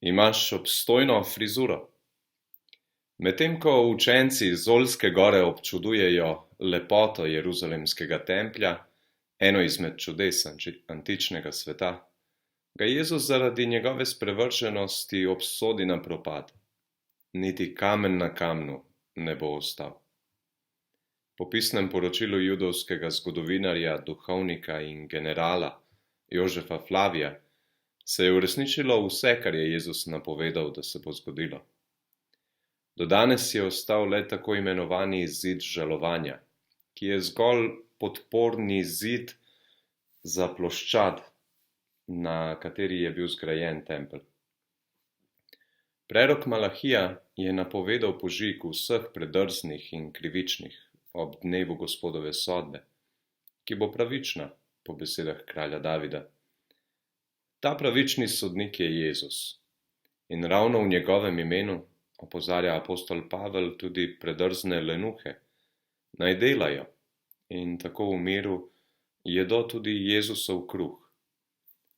Imaš obstojno frizuro. Medtem ko učenci z Olske gore občudujejo lepoto Jeruzalemskega templja, eno izmed čudes antičnega sveta, ga Jezus zaradi njegove sprevrženosti obsodi na propad. Niti kamen na kamnu ne bo ostal. Po pisnem poročilu judovskega zgodovinarja, duhovnika in generala Jožefa Flavija se je uresničilo vse, kar je Jezus napovedal, da se bo zgodilo. Do danes je ostal le tako imenovani zid žalovanja, ki je zgolj podporni zid za ploščad, na kateri je bil zgrajen tempelj. Prerok Malahija je napovedal požig vseh predrznih in krivičnih ob dnevu Gospodove sodbe, ki bo pravična, po besedah kralja Davida. Ta pravični sodnik je Jezus in ravno v njegovem imenu opozarja apostol Pavel tudi predrzne lenuhe, naj delajo in tako v miru jedo tudi Jezusov kruh.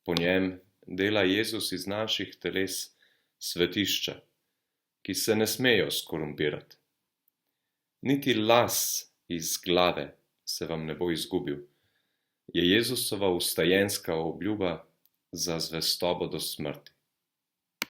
Po njem dela Jezus iz naših teles svetišča, ki se ne smejo skorumpirati. Niti las iz glave se vam ne bo izgubil, je Jezusova vstajenska obljuba za zvestobo do smrti.